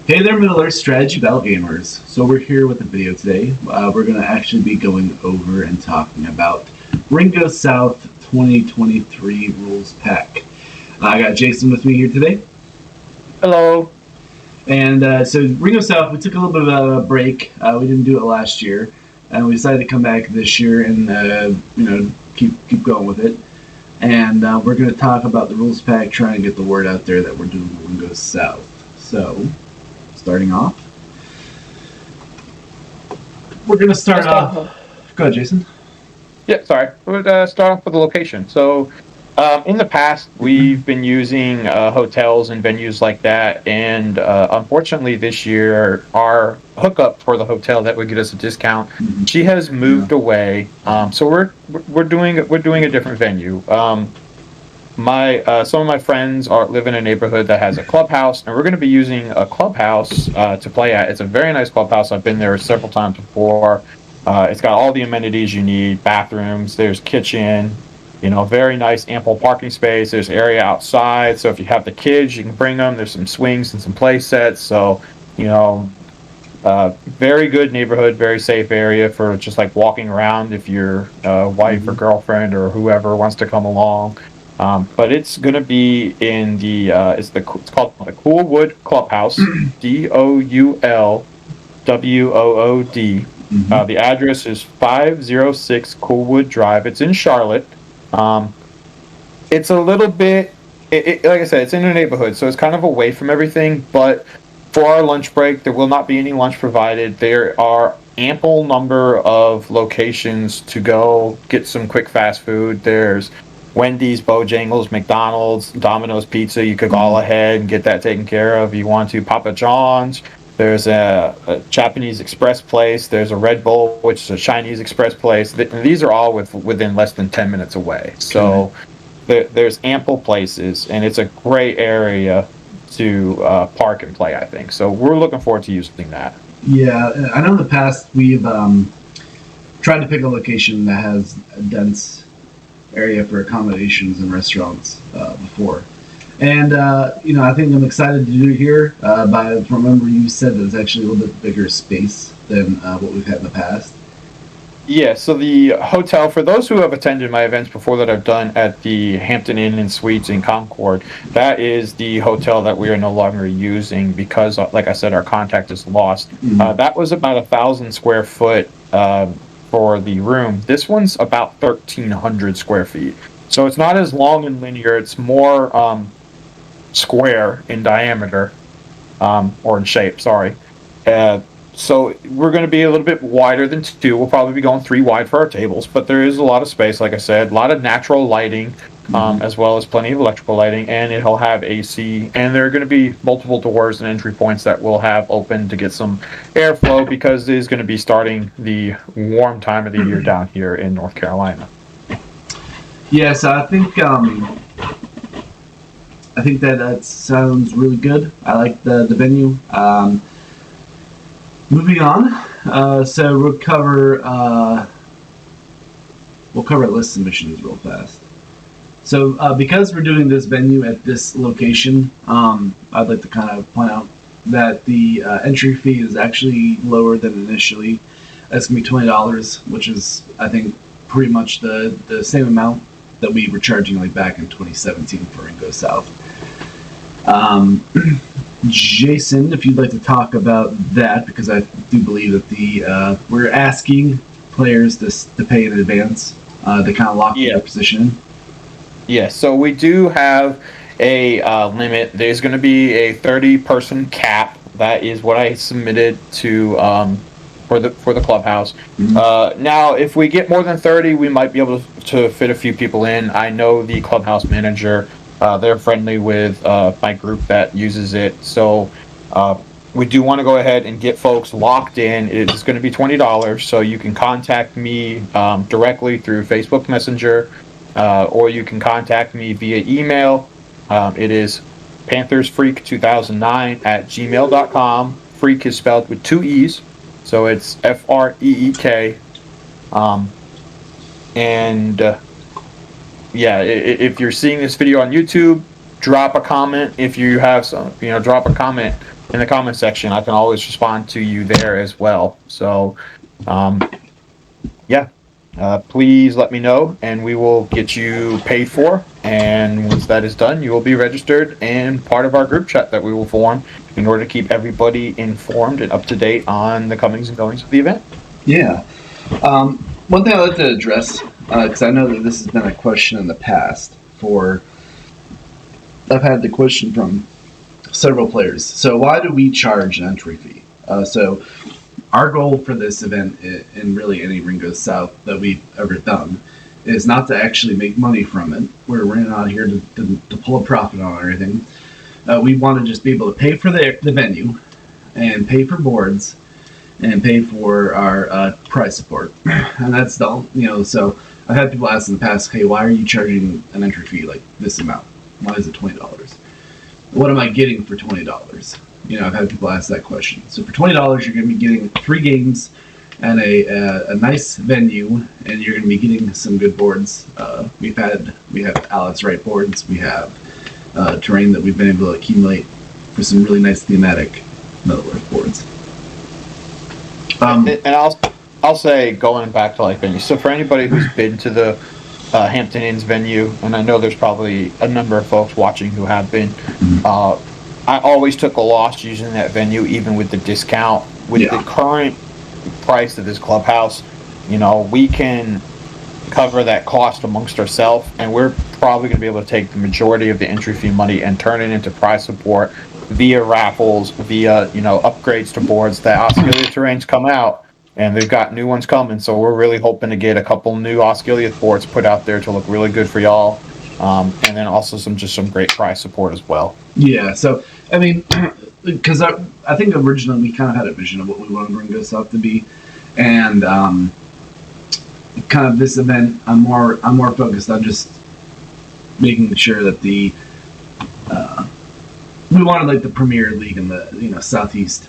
Hey there, Middle Earth Strategy Battle Gamers. So we're here with a video today. We're going to actually be going over and talking about Ringo South 2023 Rules Pack. I got Jason with me here today. Hello. And so Ringo South, we took a little bit of a break. We didn't do it last year, and we decided to come back this year and keep going with it. And we're going to talk about the Rules Pack, trying to get the word out there that we're doing Ringo South. So, starting off, we're going to start off. Go ahead, Jason. Yeah, sorry. We'll start off with the location. So, in the past, we've been using hotels and venues like that, and unfortunately, this year, our hookup for the hotel that would get us a discount, she has moved away. So we're doing a different venue. Some of my friends live in a neighborhood that has a clubhouse, and we're going to be using a clubhouse to play at. It's a very nice clubhouse. I've been there several times before. It's got all the amenities you need: bathrooms, there's kitchen, very nice ample parking space. There's area outside, so if you have the kids, you can bring them. There's some swings and some play sets. So, very good neighborhood, very safe area for just like walking around if your wife or girlfriend or whoever wants to come along. But it's going to be in it's called the Coolwood Clubhouse, DOULWOOD. The address is 506 Coolwood Drive. It's in Charlotte. It's a little bit, like I said, it's in a neighborhood, so it's kind of away from everything. But for our lunch break, there will not be any lunch provided. There are ample number of locations to go get some quick fast food. There's Wendy's, Bojangles, McDonald's, Domino's Pizza. You could go ahead and get that taken care of. You want to Papa John's. There's a Japanese Express place. There's a Red Bull, which is a Chinese Express place. These are all within less than 10 minutes away. So there's ample places, and it's a great area to park and play, I think. So we're looking forward to using that. Yeah, I know in the past we've tried to pick a location that has a dense area for accommodations and restaurants before. And, I think I'm excited to do it here. Remember you said that it's actually a little bit bigger space than what we've had in the past. Yeah, so the hotel, for those who have attended my events before that I've done at the Hampton Inn and Suites in Concord, that is the hotel that we are no longer using because, like I said, our contact is lost. That was about 1,000 square foot for the room. This one's about 1,300 square feet. So it's not as long and linear. It's more square in diameter, or in shape, sorry. So we're going to be a little bit wider than 2. We'll probably be going 3 wide for our tables, but there is a lot of space, like I said, a lot of natural lighting, as well as plenty of electrical lighting, and it'll have AC, and there are going to be multiple doors and entry points that we'll have open to get some airflow because it is going to be starting the warm time of the year down here in North Carolina. Yes, I think that sounds really good. I like the venue. Moving on, so we'll cover list submissions real fast. So because we're doing this venue at this location, I'd like to kind of point out that the entry fee is actually lower than initially. That's going to be $20, which is, I think, pretty much the same amount that we were charging like back in 2017 for Ringo South. Jason, if you'd like to talk about that, because I do believe that we're asking players to pay in advance to kind of lock their position in. Yeah, so we do have a limit. There's going to be a 30-person cap. That is what I submitted to for the clubhouse. Now, if we get more than 30, we might be able to fit a few people in. I know the clubhouse manager. They're friendly with my group that uses it. So we do want to go ahead and get folks locked in. It's going to be $20, so you can contact me directly through Facebook Messenger, or you can contact me via email. It is panthersfreak2009@gmail.com. Freak is spelled with 2 E's, so it's FREEK. Yeah, if you're seeing this video on YouTube, drop a comment. If you have some, drop a comment in the comment section. I can always respond to you there as well. So, yeah, please let me know, and we will get you paid for. And once that is done, you will be registered and part of our group chat that we will form in order to keep everybody informed and up to date on the comings and goings of the event. Yeah. One thing I'd like to address, because I know that this has been a question in the past I've had the question from several players. So why do we charge an entry fee? So our goal for this event, and really any Ring Goes South that we've ever done, is not to actually make money from it. We're not here to pull a profit on anything. We want to just be able to pay for the venue and pay for boards and pay for our prize support. And that's the, so I've had people ask in the past, hey, why are you charging an entry fee like this amount? Why is it $20? What am I getting for $20? I've had people ask that question. So for $20, you're going to be getting 3 games and a nice venue, and you're going to be getting some good boards. We have Alex Wright boards. We have terrain that we've been able to accumulate for some really nice thematic Middle-earth boards. And I'll say, going back to like venues. So for anybody who's been to the Hampton Inn's venue, and I know there's probably a number of folks watching who have been. I always took a loss using that venue, even with the discount. With the current price of this clubhouse, we can cover that cost amongst ourselves, and we're probably going to be able to take the majority of the entry fee money and turn it into prize support via raffles, via upgrades to boards. That Osceola terrains come out, and they've got new ones coming, so we're really hoping to get a couple new Osceola boards put out there to look really good for y'all, and then also some great prize support as well. Yeah, so I mean, because I think originally we kind of had a vision of what we wanted Ring Goes South to be, and kind of this event, I'm more focused on just making sure that we wanted like the Premier League in the Southeast,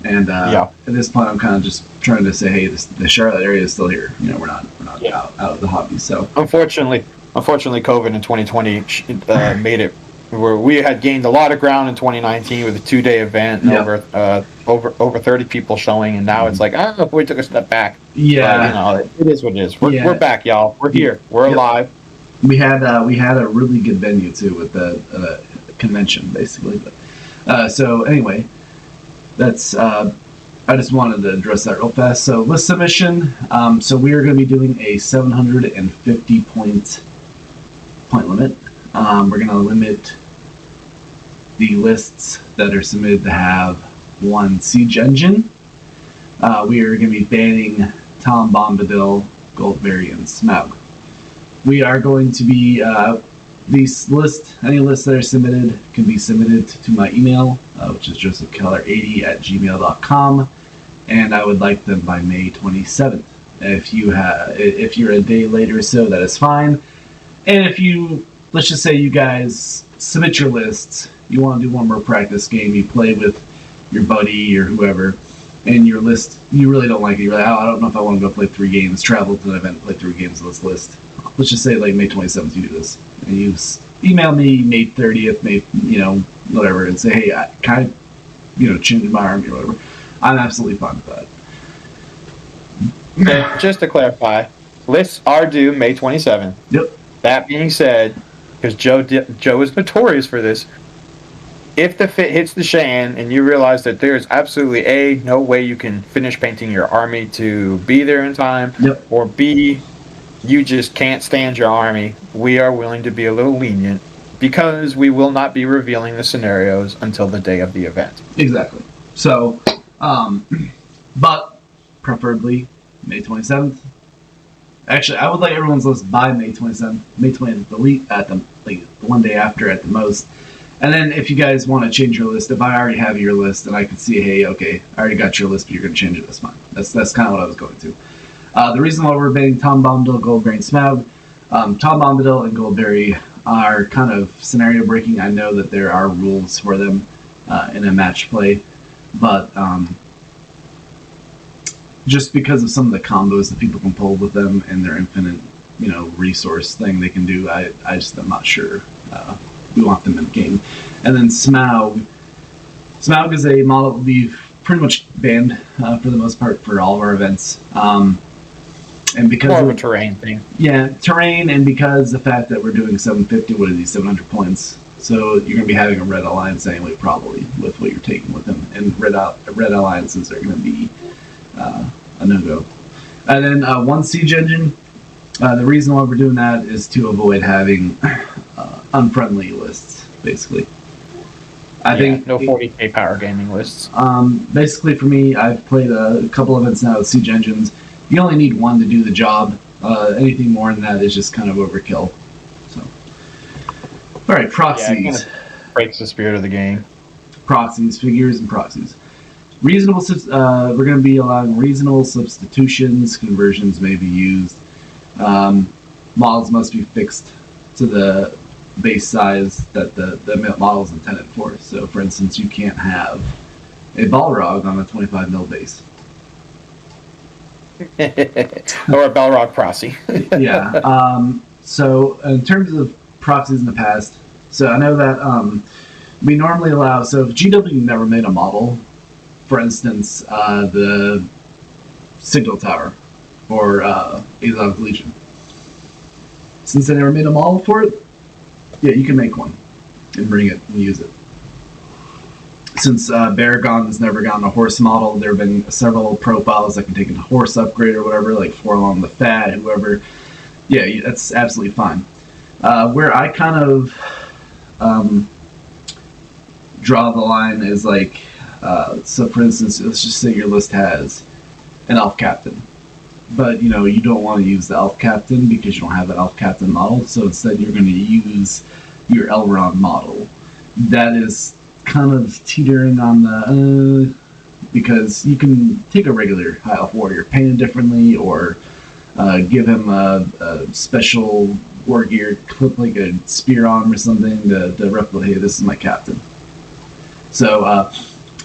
and at this point I'm kind of just trying to say, hey, the Charlotte area is still here. We're not out of the hobby. So unfortunately, COVID in 2020 made it where we had gained a lot of ground in 2019 with a 2-day event and over 30 people showing, and now it's like, we took a step back. Yeah, it is what it is. We're back, y'all. We're here. We're alive. We had a really good venue too with the convention, basically. But so anyway, that's I just wanted to address that real fast. So list submission. So we are going to be doing a 750 point limit. We're going to limit the lists that are submitted to have 1 siege engine. We are going to be banning Tom Bombadil, Goldberry, and Smaug. We are going to be any lists that are submitted can be submitted to my email, which is josephkeller80@gmail.com, and I would like them by May 27th. If you're a day later or so, that is fine. And if let's just say you guys submit your lists, you want to do one more practice game, you play with your buddy or whoever, and your list, you really don't like it, you're like, I don't know if I want to go play 3 games, travel to an event, play 3 games on this list. Let's just say like May 27th you do this, and you email me May 30th, whatever, and say, hey, I kind of change my army or whatever. I'm absolutely fine with that. So just to clarify, lists are due May 27th. Yep. That being said, because Joe is notorious for this, if the fit hits the shan and you realize that there's absolutely no way you can finish painting your army to be there in time, or B, you just can't stand your army, we are willing to be a little lenient, because we will not be revealing the scenarios until the day of the event. Exactly. So, but preferably May 27th. Actually, I would like everyone's list by May 27th. May 20th, delete at the one day after at the most. And then if you guys want to change your list, if I already have your list and I can see, hey, okay, I already got your list, but you're going to change it, that's fine. That's kind of what I was going to. The reason why we're banning Tom Bombadil, Goldberry, and Smaug, Tom Bombadil and Goldberry are kind of scenario breaking. I know that there are rules for them in a match play, but just because of some of the combos that people can pull with them and their infinite, resource thing they can do, I'm not sure we want them in the game. And then Smaug, Smaug is a model that we've pretty much banned for the most part for all of our events. And because More of a terrain thing. Yeah, terrain, and because the fact that we're doing 750, what are these, 700 points? So you're going to be having a red alliance anyway, probably, with what you're taking with them. And red alliances are going to be a no-go. And then one siege engine. The reason why we're doing that is to avoid having unfriendly lists, basically. I think no 40k power gaming lists. Basically, for me, I've played a couple of events now with siege engines. You only need one to do the job. Anything more than that is just kind of overkill. So, all right, proxies. Yeah, it kind of breaks the spirit of the game. Proxies, figures, and proxies. Reasonable. We're going to be allowing reasonable substitutions. Conversions may be used. Models must be fixed to the base size that the model is intended for. So, for instance, you can't have a Balrog on a 25 mil base. Or a Balrog proxy. Yeah. So in terms of proxies in the past, so I know that we normally allow, so if GW never made a model, for instance, the Signal Tower or Azov Legion, since they never made a model for it, yeah, you can make one and bring it and use it. Since Baragon has never gotten a horse model, there have been several profiles that can take a horse upgrade or whatever, like Forlong the Fat, whoever. Yeah, that's absolutely fine. Where I kind of draw the line is like, so for instance, let's just say your list has an elf captain, but you don't want to use the elf captain because you don't have an elf captain model, so instead you're going to use your Elrond model. That is kind of teetering on the because you can take a regular high elf warrior, paint it differently, or give him a special war gear, clip like a spear on or something to replicate, hey, this is my captain. So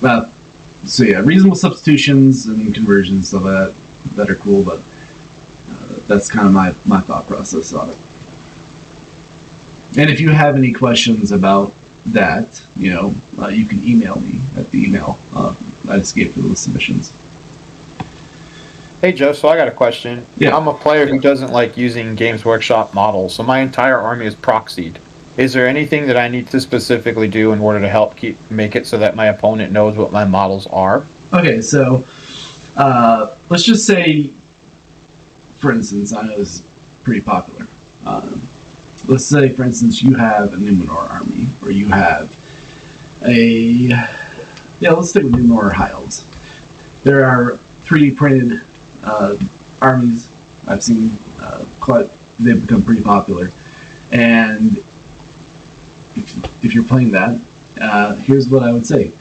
yeah, reasonable substitutions and conversions of that are cool, but that's kind of my thought process on it. And if you have any questions about that, you can email me at the email I just gave for those submissions. Hey Joe, so I got a question. Yeah. I'm a player who doesn't like using Games Workshop models, so my entire army is proxied. Is there anything that I need to specifically do in order to help make it so that my opponent knows what my models are? Okay, so let's just say, for instance, I know this is pretty popular. Let's say, for instance, you have a Numenor army, or you have let's stick with Numenor High Elves. There are 3D printed armies I've seen they've become pretty popular. And if you're playing that, here's what I would say.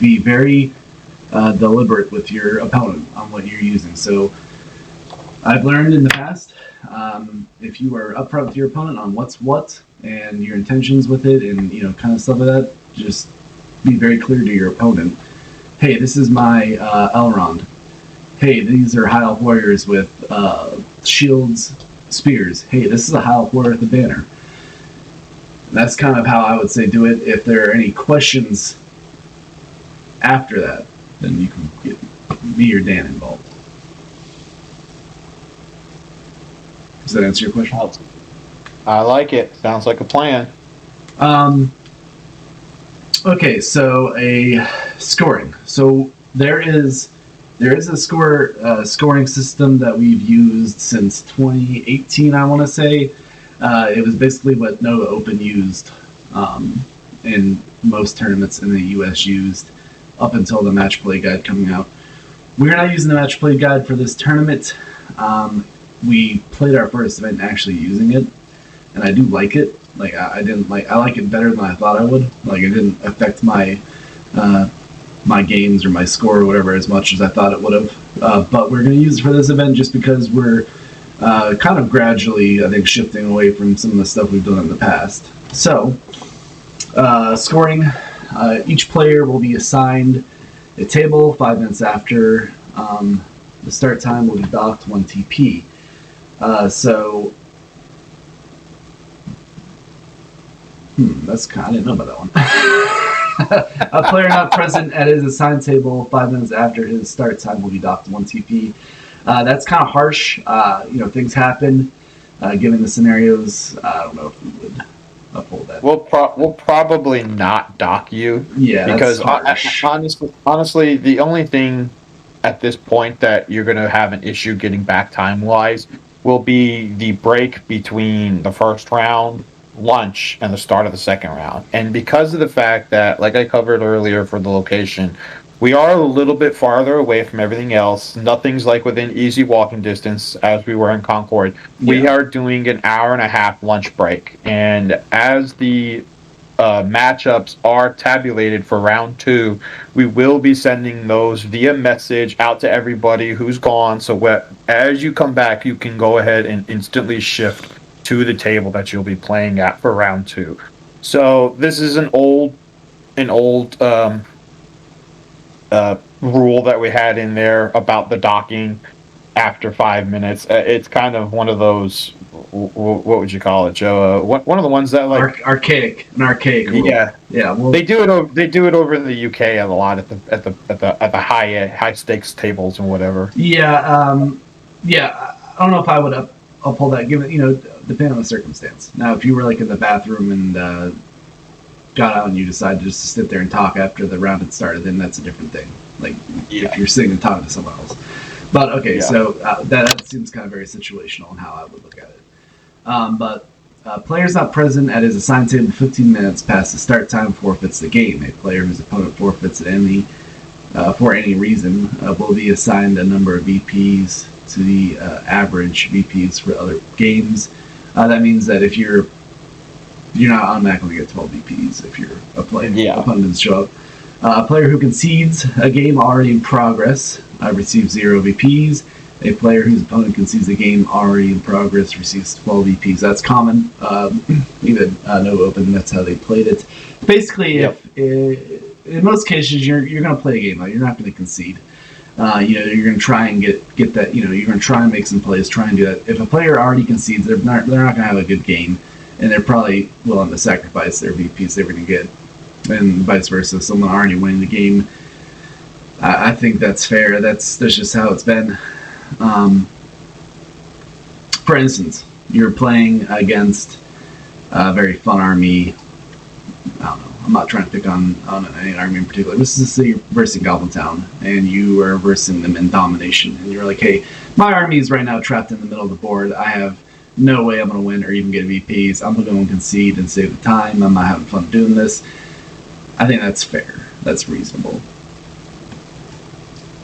Be very deliberate with your opponent on what you're using. So I've learned in the past, if you are upfront with your opponent on what's what and your intentions with it and kind of stuff like that, just be very clear to your opponent. Hey, this is my Elrond. Hey, these are High Elf warriors with shields, spears. Hey, this is a High Elf warrior with a banner. And that's kind of how I would say do it. If there are any questions after that, then you can get me or Dan involved. Does that answer your question? I like it. Sounds like a plan. Okay, so a scoring. So there is a scoring system that we've used since 2018, I want to say. It was basically what Nova Open used in most tournaments in the US used up until the match play guide coming out. We're not using the match play guide for this tournament. We played our first event actually using it, and I do like it. Like I like it better than I thought I would. Like it didn't affect my my games or my score or whatever as much as I thought it would have. But we're going to use it for this event just because we're kind of gradually, I think, shifting away from some of the stuff we've done in the past. So, scoring, each player will be assigned a table 5 minutes after the start time will be docked 1 TP. That's kind of, I didn't know about that one. A player not present at his assigned table 5 minutes after his start time will be docked 1 TP. That's kind of harsh. Things happen. Given the scenarios, I don't know if we would uphold that. We'll probably not dock you. Yeah, because that's harsh. honestly, the only thing at this point that you're going to have an issue getting back time wise will be the break between the first round, lunch, and the start of the second round. And because of the fact that, like I covered earlier for the location, we are a little bit farther away from everything else. Nothing's like within easy walking distance as we were in Concord. We Yeah. are doing an hour and a half lunch break. And as the matchups are tabulated for round 2, we will be sending those via message out to everybody who's gone. So as you come back, you can go ahead and instantly shift to the table that you'll be playing at for round 2. So this is an old rule that we had in there about the docking after 5 minutes. It's kind of one of those. What would you call it, Joe? One of the ones that like archaic rule. Yeah, yeah. Well, they do it. They do it over in the UK a lot at the high stakes tables and whatever. Yeah, yeah. I don't know if I would uphold that, given depending on the circumstance. Now, if you were like in the bathroom and got out and you decided just to sit there and talk after the round had started, then that's a different thing. Like if you're sitting and talking to someone else. But okay, so that seems kind of very situational in how I would look at it. But players not present at his assigned table 15 minutes past the start time forfeits the game. A player whose opponent forfeits for any reason will be assigned a number of VPs to the average VPs for other games. That means that if you're not automatically going to get 12 VPs if you're a player. Yeah. Opponent doesn't show up. A player who concedes a game already in progress receives 0 VPs. A player whose opponent concedes a game already in progress receives 12 VPs. That's common. Even no open, that's how they played it. Basically, in most cases, you're going to play a game. You're not going to concede. You're going to try and get that. You're going to try and make some plays. Try and do that. If a player already concedes, they're not going to have a good game, and they're probably willing to sacrifice their VPs they're going to get, and vice versa. If someone already winning the game, I think that's fair. That's just how it's been. For instance, you're playing against a very fun army. I don't know. I'm not trying to pick on any army in particular. This is you're versing Goblin Town, and you are versing them in domination. And you're like, hey, my army is right now trapped in the middle of the board. I have no way I'm going to win or even get VPs. I'm going to go and concede and save the time. I'm not having fun doing this. I think that's fair. That's reasonable.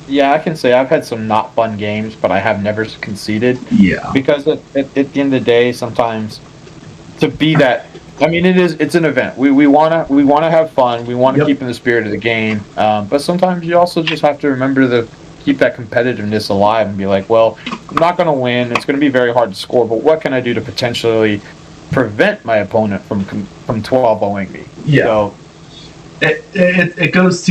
Yeah, I can say I've had some not fun games, but I have never conceded. Yeah. Because at the end of the day, sometimes to be that, I mean, it's an event. We wanna have fun. We want to keep in the spirit of the game. But sometimes you also just have to remember to keep that competitiveness alive and be like, well, I'm not going to win. It's going to be very hard to score, but what can I do to potentially prevent my opponent from 12-0ing me? Yeah. So, it goes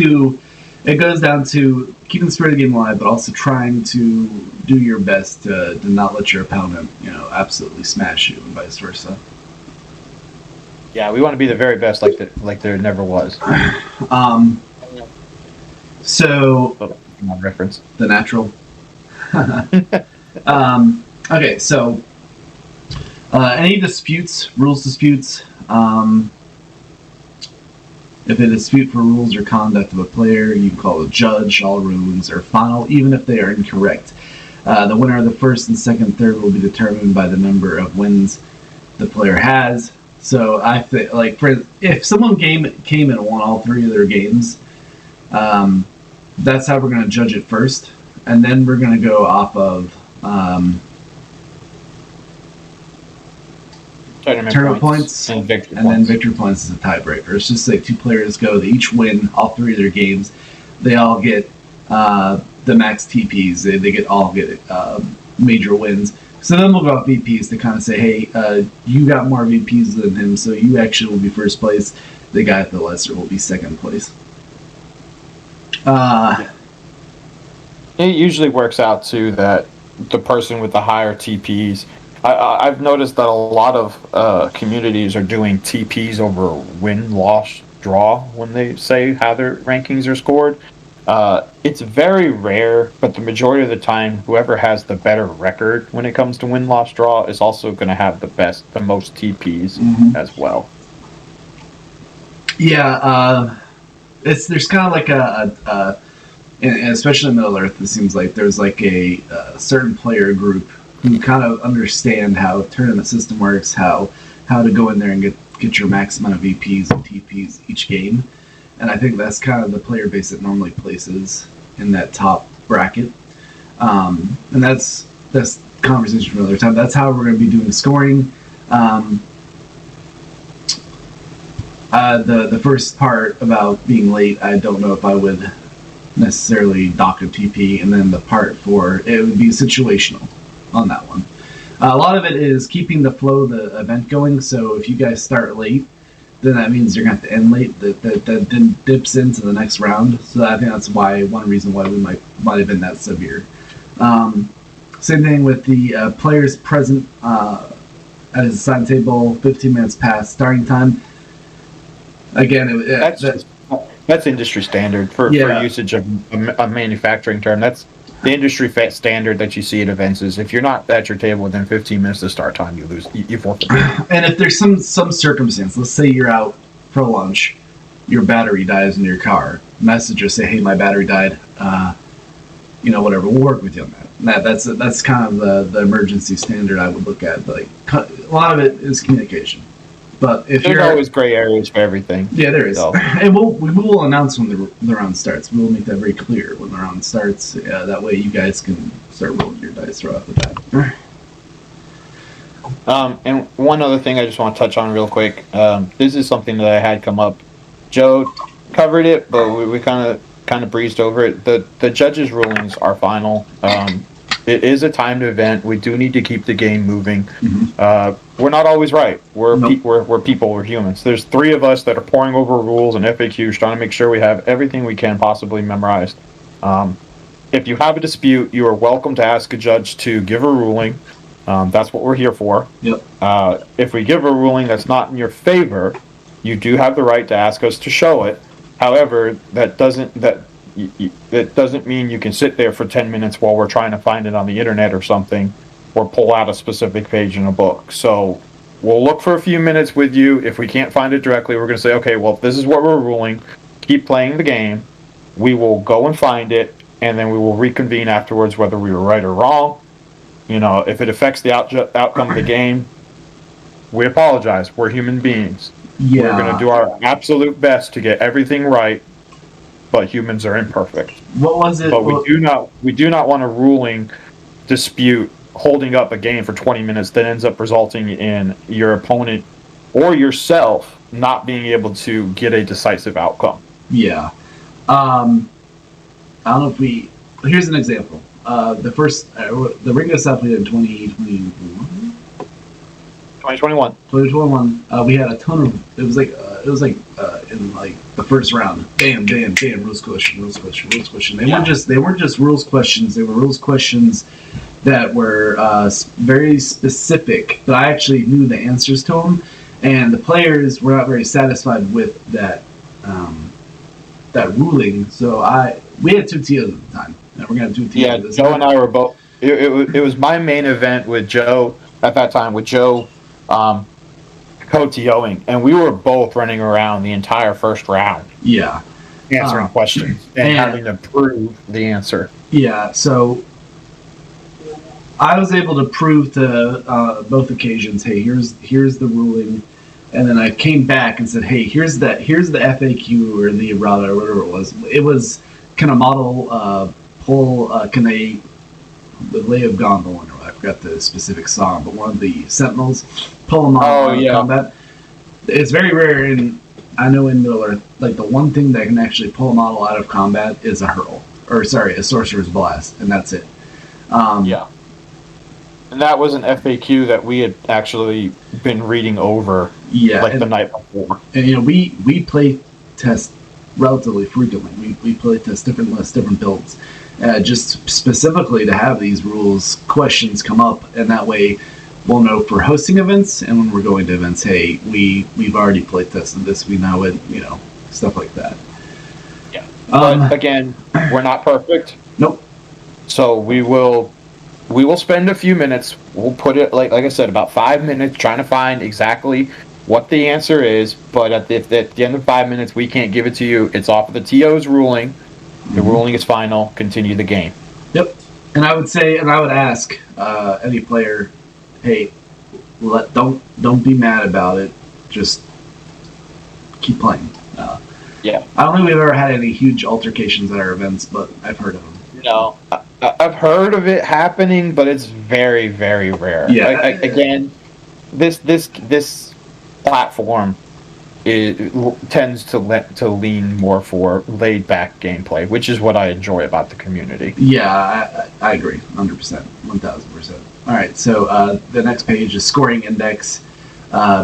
down to keeping the spirit of the game alive, but also trying to do your best to not let your opponent, absolutely smash you, and vice versa. Yeah, we want to be the very best, like there never was. So reference the natural. Okay, so any rules disputes. If a dispute for rules or conduct of a player, you can call a judge. All rulings are final, even if they are incorrect. The winner of the first and second third will be determined by the number of wins the player has. So I think, if someone came and won all 3 of their games, that's how we're going to judge it first, and then we're going to go off of tournament points and victory points. Then victory points is a tiebreaker. It's just like 2 players go, they each win all 3 of their games. They all get the max TPs. They all get major wins. So then we'll go off VPs to kind of say, hey, you got more VPs than him, so you actually will be first place. The guy at the lesser will be second place. It usually works out too that the person with the higher TPs. I've noticed that a lot of communities are doing TPs over win-loss draw when they say how their rankings are scored. It's very rare, but the majority of the time, whoever has the better record when it comes to win, loss, draw is also going to have the most TPs as well. Yeah, there's kind of like and especially in Middle Earth, it seems like there's like a certain player group who kind of understand how tournament system works, how to go in there and get your max amount of VPs and TPs each game. And I think that's kind of the player base that normally places in that top bracket. And that's conversation for another time. That's how we're going to be doing scoring. The first part about being late, I don't know if I would necessarily dock a TP, and then the part for it would be situational on that one. A lot of it is keeping the flow of the event going. So if you guys start late, then that means you're going to have to end late. That then dips into the next round. So I think that's one reason why we might have been that severe. Same thing with the players present at his assigned table 15 minutes past starting time. Again, that's industry standard for usage of a manufacturing term. That's the industry standard that you see at events. Is if you're not at your table within 15 minutes of start time, you lose. You forfeit. And if there's some circumstance, let's say you're out for lunch, your battery dies in your car. Message or say, "Hey, my battery died." Whatever. We'll work with you on that. That's kind of the emergency standard I would look at. Like a lot of it is communication. But if there's always gray areas for everything. Yeah, there is. So. And we will announce when the round starts. We will make that very clear when the round starts. That way you guys can start rolling your dice right off the bat. And one other thing I just want to touch on real quick. This is something that I had come up. Joe covered it, but we kind of breezed over it. The judges' rulings are final. It is a timed event. We do need to keep the game moving. Mm-hmm. We're not always right. We're people. We're humans. There's 3 of us that are poring over rules and FAQs, trying to make sure we have everything we can possibly memorized. If you have a dispute, you are welcome to ask a judge to give a ruling. That's what we're here for. Yep. If we give a ruling that's not in your favor, you do have the right to ask us to show it. However, that doesn't mean you can sit there for 10 minutes while we're trying to find it on the internet or something, or pull out a specific page in a book. So we'll look for a few minutes with you. If we can't find it directly, we're going to say, okay, well, this is what we're ruling. Keep playing the game. We will go and find it, and then we will reconvene afterwards, whether we were right or wrong. If it affects the outcome of the game, we apologize. We're human beings. Yeah. We're going to do our absolute best to get everything right. But humans are imperfect. What was it? But we do not want a ruling dispute holding up a game for 20 minutes that ends up resulting in your opponent or yourself not being able to get a decisive outcome. Yeah. I don't know if here's an example. The Ring of South in 2021, we had a ton of. It was like in like the first round. Bam, bam, bam. Rules question. They weren't just rules questions. They were rules questions that were very specific. That I actually knew the answers to them, and the players were not very satisfied with that ruling. So we had 2 TOs at the time, and we're gonna have 2 TOs. Yeah, Joe and I were both. It was my main event with Joe at that time. With Joe. Co-TOing, and we were both running around the entire first round. Yeah. Answering questions and having to prove the answer. Yeah, so I was able to prove to both occasions, hey, here's the ruling, and then I came back and said, hey, here's the FAQ or the errata or whatever it was. It was can a model pull the Lay of Gondolin, or I forgot the specific song, but one of the Sentinels pull them out of combat. It's very rare, and I know in Middle Earth, like the one thing that can actually pull a model out of combat is a Sorcerer's Blast, and that's it. Yeah. And that was an FAQ that we had actually been reading over the night before. And we play test relatively frequently. We play test different lists, different builds. Just specifically to have these rules questions come up, and that way we'll know for hosting events and when we're going to events, hey, we've already play tested this, we know it, stuff like that. Yeah. But again, we're not perfect. Nope. So we will spend a few minutes. We'll put it like I said, about 5 minutes trying to find exactly what the answer is. But at the end of 5 minutes, we can't give it to you. It's off of the TO's ruling. The ruling is final. Continue the game. Yep. And I would say, and I would ask any player, hey, don't be mad about it. Just keep playing. Yeah. I don't think we've ever had any huge altercations at our events, but I've heard of them. No, I've heard of it happening, but it's very, very rare. Yeah. Again, this platform tends to lean more for laid back gameplay, which is what I enjoy about the community. Yeah, I agree, 100%, 1000%. All right, so the next page is scoring index.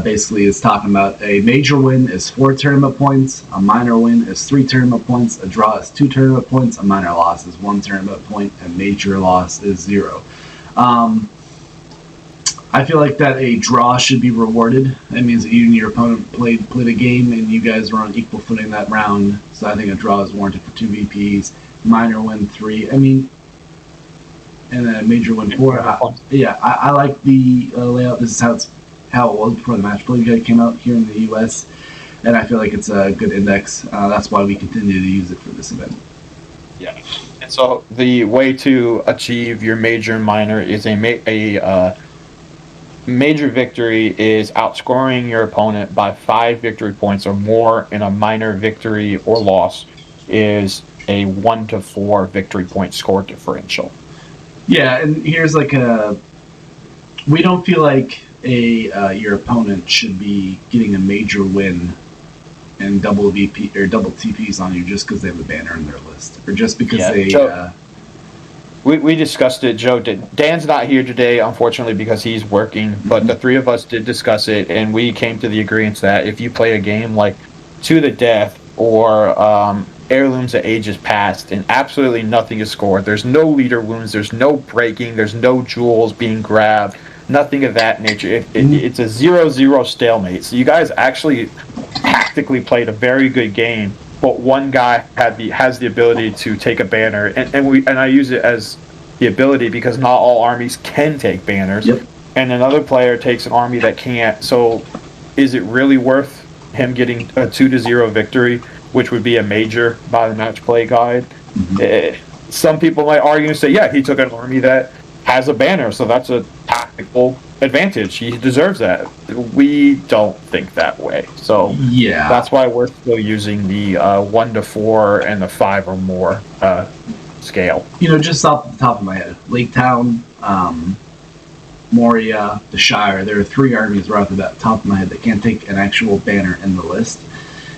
Basically, it's talking about a major win is 4 tournament points, a minor win is 3 tournament points, a draw is 2 tournament points, a minor loss is 1 tournament point, and major loss is 0. I feel like that a draw should be rewarded. That means that you and your opponent played a game and you guys were on equal footing that round. So I think a draw is warranted for 2 VPs. Minor win 3. I mean, and then a major win 4. I like the layout. This is how it was before the match play guide came out here in the US, and I feel like it's a good index. That's why we continue to use it for this event. Yeah, and so the way to achieve your major and minor is a major victory is outscoring your opponent by 5 victory points or more, and a minor victory or loss is a 1 to 4 victory point score differential. Yeah, and here's like we don't feel like your opponent should be getting a major win and double VP or double TPs on you just because they have a banner in their list, or just because they. We discussed it. Joe did. Dan's not here today, unfortunately, because he's working. But the 3 of us did discuss it, and we came to the agreement that if you play a game like To the Death or Heirlooms of Ages Past, and absolutely nothing is scored, there's no leader wounds, there's no breaking, there's no jewels being grabbed, nothing of that nature. It's a 0-0 stalemate. So you guys actually tactically played a very good game, but one guy has the ability to take a banner, and I use it as the ability because not all armies can take banners, and another player takes an army that can't. So is it really worth him getting a 2-0 victory, which would be a major by the match play guide? Some people might argue and say, yeah, he took an army that has a banner, so that's a tactical advantage. He deserves that. We don't think that way. So that's why we're still using the 1 to 4 and the 5 or more scale. Just off the top of my head, Lake Town, Moria, the Shire, there are 3 armies right off the top of my head that can't take an actual banner in the list.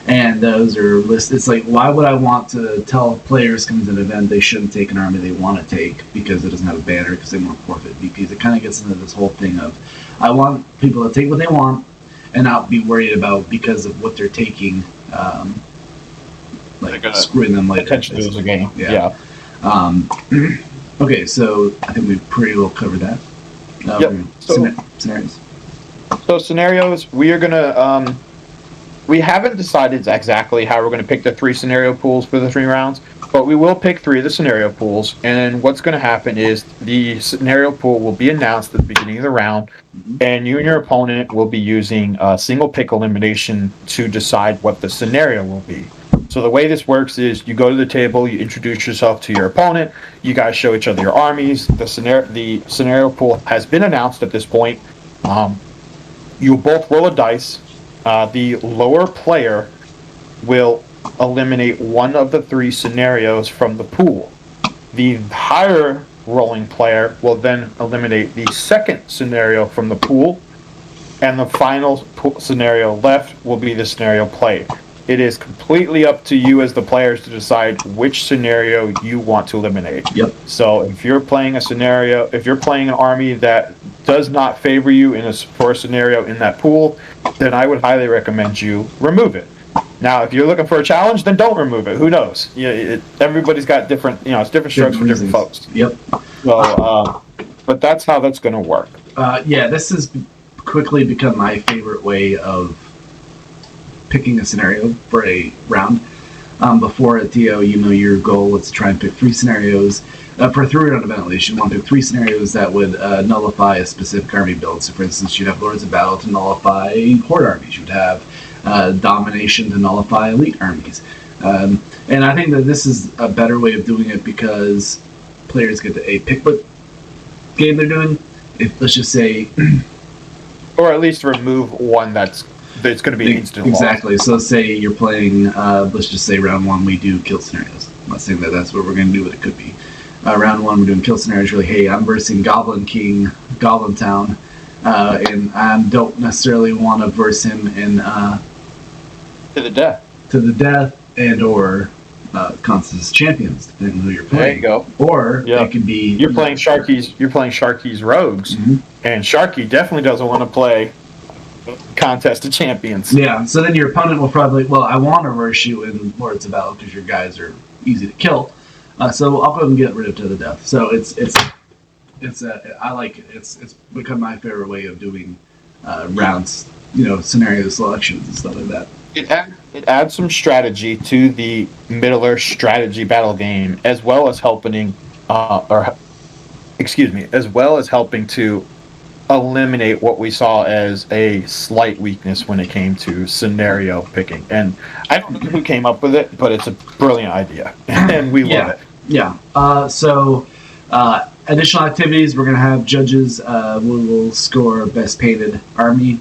And those are listed. It's like, why would I want to tell players coming to an event they shouldn't take an army they want to take because it doesn't have a banner because they want to forfeit VPs? It kind of gets into this whole thing of, I want people to take what they want and not be worried about because of what they're taking, screwing them later. Potentially lose a game. Yeah. Okay, so I think we've pretty well covered that. Scenarios. So scenarios, we are gonna. We haven't decided exactly how we're going to pick the 3 scenario pools for the 3 rounds, but we will pick 3 of the scenario pools, and what's going to happen is the scenario pool will be announced at the beginning of the round, and you and your opponent will be using a single pick elimination to decide what the scenario will be. So the way this works is you go to the table, you introduce yourself to your opponent, you guys show each other your armies, the scenario pool has been announced at this point. You both roll a dice. The lower player will eliminate one of the 3 scenarios from the pool. The higher rolling player will then eliminate the second scenario from the pool, and the final scenario left will be the scenario played. It is completely up to you as the players to decide which scenario you want to eliminate. So if you're playing an army that does not favor you for a scenario in that pool, then I would highly recommend you remove it. Now, if you're looking for a challenge, then don't remove it. Who knows? Everybody's got different, it's different strokes for different folks. So, but that's how that's going to work. This has quickly become my favorite way of picking a scenario for a round. Before at TO, your goal was to try and pick 3 scenarios. For a 3-round event, at least, you want to pick 3 scenarios that would nullify a specific army build. So, for instance, you'd have Lords of Battle to nullify Horde armies. You'd have Domination to nullify Elite armies. And I think that this is a better way of doing it because players get to pick what game they're doing. Let's just say, or at least remove one that's going to be an instant exactly. So let's say you're playing. Let's just say round 1 we do kill scenarios. I'm not saying that that's what we're going to do, but it could be. Round 1 we're doing kill scenarios. Really, hey, I'm versing Goblin King, Goblin Town, and I don't necessarily want to verse him in to the death. And or Constance Champions, depending on who you're playing. There you go. Or it could be you're playing Sharky's Rogues, and Sharky definitely doesn't want to play Contest of Champions. Yeah, so then your opponent will probably, I want to verse you in Lords of Battle because your guys are easy to kill. So I'll go ahead and get rid of to the death. So I like it. It's become my favorite way of doing rounds, scenario selections and stuff like that. It adds some strategy to the Middle-earth strategy battle game, as well as helping to eliminate what we saw as a slight weakness when it came to scenario picking. And I don't know who came up with it, but it's a brilliant idea, and we love it. Yeah. Additional activities, we're going to have judges. We will score best painted army.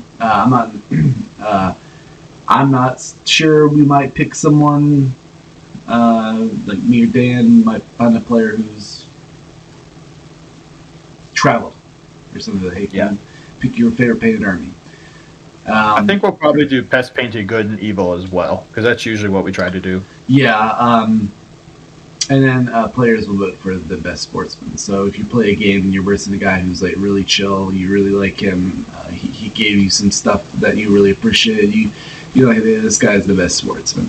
I'm not sure. We might pick someone like me or Dan might find a player who's traveled or something that can pick your favorite painted army. I think we'll probably do best painted good and evil as well, because that's usually what we try to do. Yeah. And then players will vote for the best sportsman. So if you play a game and you're versing a guy who's like really chill, you really like him, he gave you some stuff that you really appreciate. You're like, hey, this guy's the best sportsman.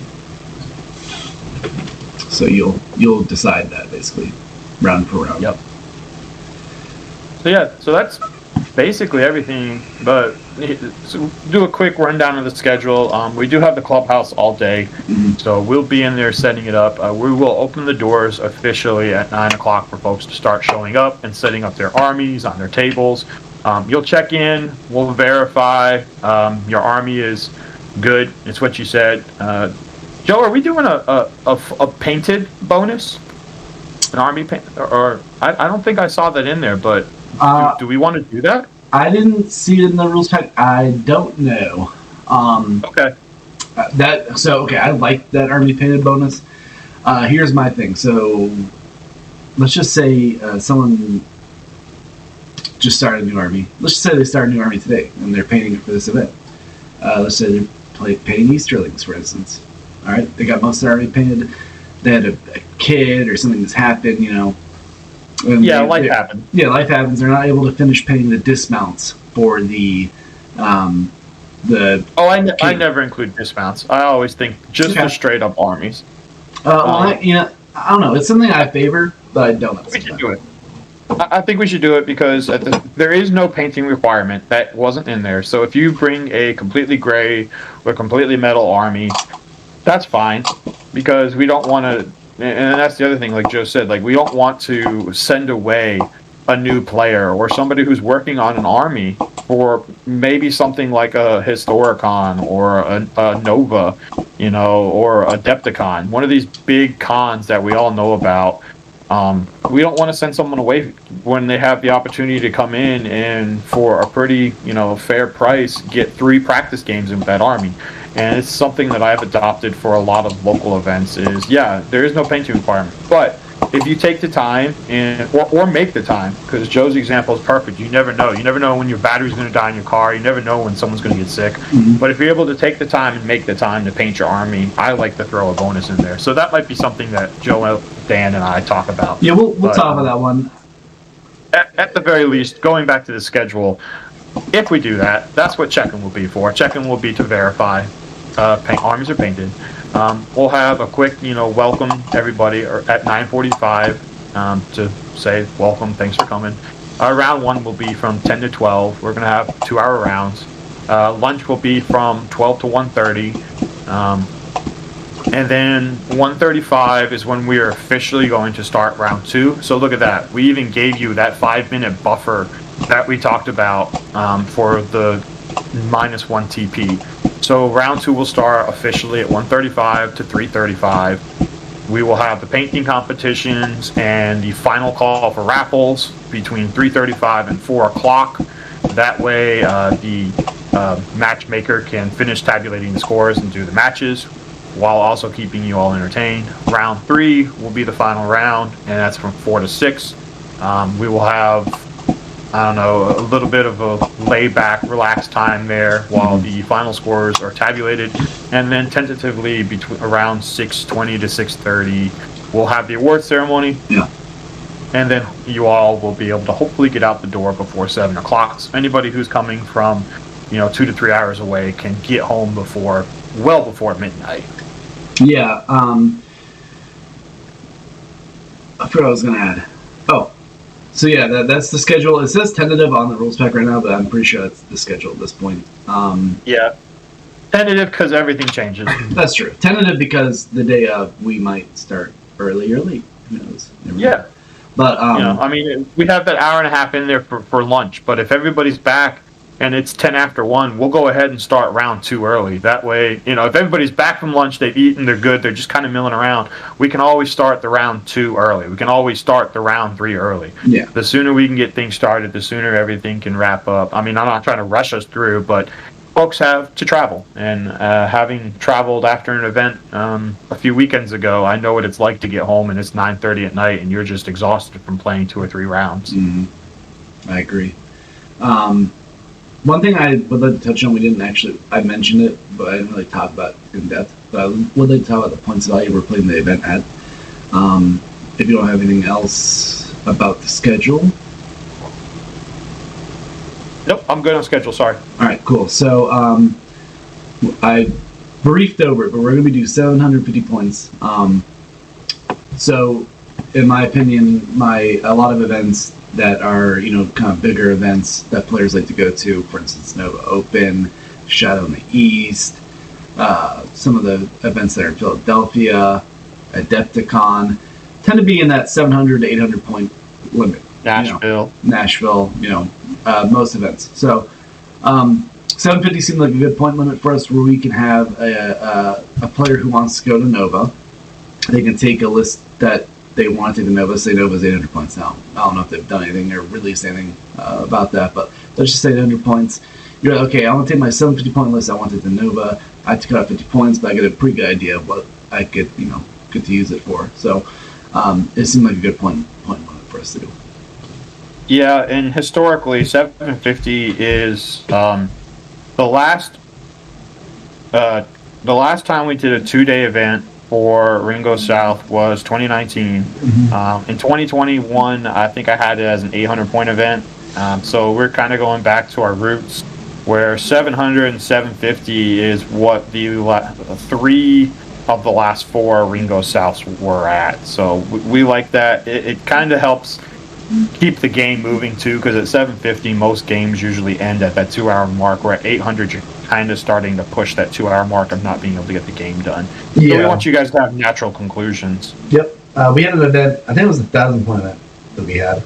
So you'll decide that basically, round for round. Yep. So that's basically everything. But so do a quick rundown of the schedule. We do have the clubhouse all day, so we'll be in there setting it up. We will open the doors officially at 9:00 for folks to start showing up and setting up their armies on their tables. You'll check in. We'll verify your army is good. It's what you said. Joe, are we doing a painted bonus? An army paint? Or I don't think I saw that in there, but do we want to do that? I didn't see it in the rules pack. I don't know. Okay. I like that army painted bonus. Here's my thing. So let's just say someone just started a new army. Let's just say they started a new army today and they're painting it for this event. Let's say they're painting Easterlings, for instance. All right, they got most of their army painted. They had a kid or something that's happened, life happens. Yeah, life happens. They're not able to finish painting the dismounts for the. I never include dismounts. I always think just the straight up armies. I don't know. It's something I favor, but I don't. We should do it. I think we should do it because there is no painting requirement. That wasn't in there. So if you bring a completely gray or completely metal army, that's fine, because we don't want to. And that's the other thing, like Joe said, like we don't want to send away a new player or somebody who's working on an army for maybe something like a Historicon or a Nova, or a Adepticon, one of these big cons that we all know about. We don't want to send someone away when they have the opportunity to come in and for a pretty, fair price, get 3 practice games in that army. And it's something that I've adopted for a lot of local events is, there is no painting requirement. But if you take the time or make the time, because Joe's example is perfect. You never know. You never know when your battery's going to die in your car. You never know when someone's going to get sick. Mm-hmm. But if you're able to take the time and make the time to paint your army, I like to throw a bonus in there. So that might be something that Joe, Dan, and I talk about. Yeah, we'll talk about that one. At the very least, going back to the schedule, if we do that, that's what check-in will be for. Check-in will be to verify armies are painted. We'll have a quick, welcome everybody at 9:45 to say welcome, thanks for coming. Round 1 will be from 10 to 12. We're going to have 2-hour rounds. Lunch will be from 12 to 1:30. And then 135 is when we are officially going to start round 2. So look at that. We even gave you that 5-minute buffer that we talked about for the -1 TP. So round 2 will start officially at 135 to 335. We will have the painting competitions and the final call for raffles between 3:35 and 4 o'clock. That way, the matchmaker can finish tabulating the scores and do the matches, while also keeping you all entertained. Round 3 will be the final round, and that's from 4 to 6. We will have, I don't know, a little bit of a laid-back, relaxed time there while the final scores are tabulated, and then tentatively between around 6:20 to 6:30, we'll have the award ceremony. Yeah. And then you all will be able to hopefully get out the door before 7 o'clock. So anybody who's coming from, 2 to 3 hours away can get home well before midnight. Yeah. I forgot what I was going to add. Oh, so yeah, that's the schedule. It says tentative on the rules pack right now, but I'm pretty sure that's the schedule at this point. Yeah. Tentative because everything changes. That's true. Tentative because the day of we might start early or late. Who knows? Never know. Yeah. But we have that hour and a half in there for lunch. But if everybody's back and it's 10 after 1, we'll go ahead and start round 2 early. That way, if everybody's back from lunch, they've eaten, they're good, they're just kind of milling around, we can always start the round 2 early. We can always start the round 3 early. Yeah. The sooner we can get things started, the sooner everything can wrap up. I mean, I'm not trying to rush us through, but folks have to travel. And having traveled after an event a few weekends ago, I know what it's like to get home and it's 9:30 at night and you're just exhausted from playing 2 or 3 rounds. Mm-hmm. I agree. One thing I would like to touch on, I mentioned it, but I didn't really talk about it in depth. But I would like to talk about the points value we're playing the event at. If you don't have anything else about the schedule. Nope, I'm good on schedule, sorry. All right, cool. So I briefed over it, but we're going to do 750 points. So in my opinion, a lot of events that are, kind of bigger events that players like to go to, for instance, Nova Open, Shadow in the East, some of the events that are in Philadelphia, Adepticon, tend to be in that 700 to 800 point limit. Nashville, most events. So 750 seemed like a good point limit for us, where we can have a player who wants to go to Nova. They can take a list that they want to take to Nova. Say Nova's 800 points now. I don't know if they've done anything or released anything about that, but let's just say 800 points. You're like, okay, I want to take my 750 point list. I want it to Nova. I have to cut out 50 points, but I get a pretty good idea of what I could, get to use it for. So it seemed like a good point limit for us to do. Yeah, and historically, 750 is the last time we did a 2-day event for Ringo South was 2019. Mm-hmm. In 2021, I think I had it as an 800 point event. So we're kind of going back to our roots, where 700 and 750 is what the 3 of the last 4 Ringo Souths were at. So we like that. It kind of helps keep the game moving too, because at 750 most games usually end at that 2-hour mark, where at 800 you're kind of starting to push that 2-hour mark of not being able to get the game done. Yeah. So we want you guys to have natural conclusions. Yep. We had an event, I think it was a 1,000 point event that we had,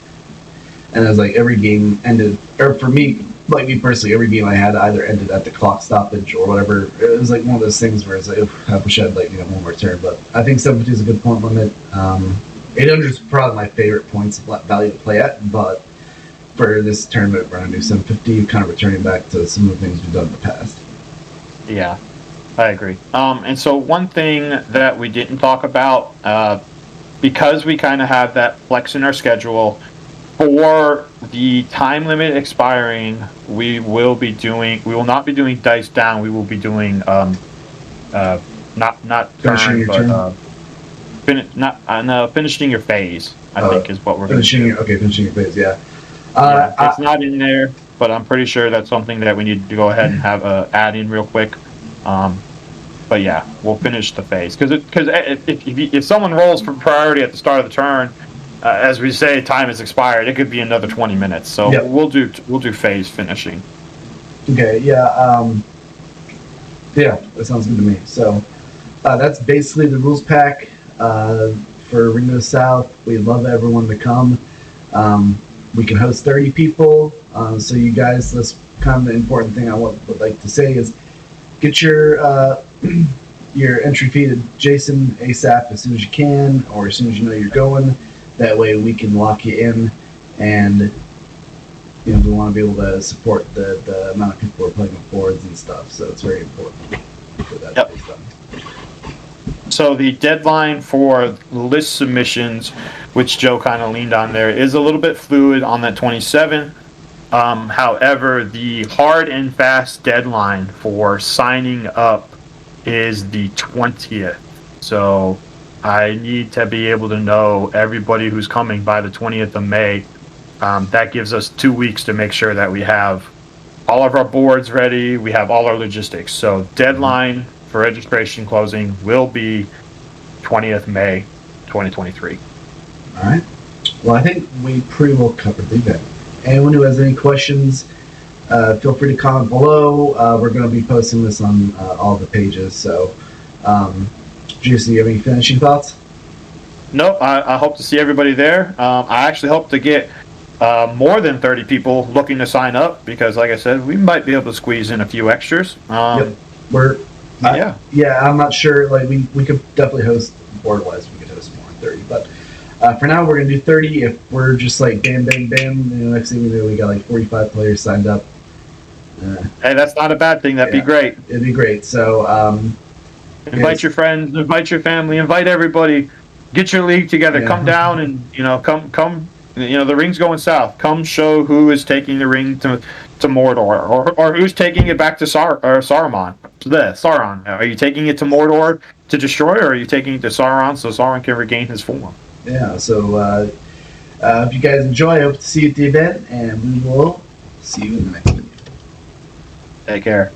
and it was like every game ended, or for me, like me personally, every game I had either ended at the clock stoppage or whatever. It was like one of those things where it's like, I wish I had one more turn, but I think 750 is a good point limit. 800 is probably my favorite points value to play at, but for this tournament, we're going to do 750, kind of returning back to some of the things we've done in the past. Yeah, I agree. And so one thing that we didn't talk about, because we kind of have that flex in our schedule, for the time limit expiring, we will not be doing dice down. We will be doing not Finishing turn, your but finishing your phase. I think is what we're finishing your phase. Yeah. It's not in there, but I'm pretty sure that's something that we need to go ahead and have add in real quick. But yeah, we'll finish the phase, because if someone rolls for priority at the start of the turn, as we say, time is expired. It could be another 20 minutes. So Yep. we'll do phase finishing. Okay. Yeah. Yeah, that sounds good to me. So that's basically the rules pack for Ringo South. We'd love everyone to come. We can host 30 people. So you guys, that's kind of the important thing I would like to say is get your your entry fee to Jason ASAP as soon as you can, or as soon as you know you're going. That way we can lock you in, and we want to be able to support the amount of people who are playing with boards and stuff. So it's very important for that Yep. to be done. So the deadline for list submissions, which Joe kind of leaned on there, is a little bit fluid on that 27th. However, the hard and fast deadline for signing up is the 20th. So I need to be able to know everybody who's coming by the 20th of May. That gives us 2 weeks to make sure that we have all of our boards ready. We have all our logistics. So deadline for registration closing will be 20th May 2023. All right. Well, I think we pretty well covered the event. Anyone who has any questions, feel free to comment below. We're going to be posting this on all the pages. So, Jason, do you have any finishing thoughts? Nope, I hope to see everybody there. I actually hope to get more than 30 people looking to sign up because, like I said, we might be able to squeeze in a few extras. Yep. Yeah. I'm not sure. Like we could definitely host board-wise. We could host more than 30, but for now we're gonna do 30. If we're just like bam, bam, bam, next thing we know, we got like 45 players signed up. Hey, that's not a bad thing. That'd be great. It'd be great. So Invite your friends, invite your family, invite everybody. Get your league together. Yeah. Come down and come. The ring's going south. Come show who is taking the ring to Mordor, or who's taking it back to Saruman. Sauron. Are you taking it to Mordor to destroy, or are you taking it to Sauron so Sauron can regain his form? yeah. So if you guys enjoy, I hope to see you at the event, and we will see you in the next video. Take care.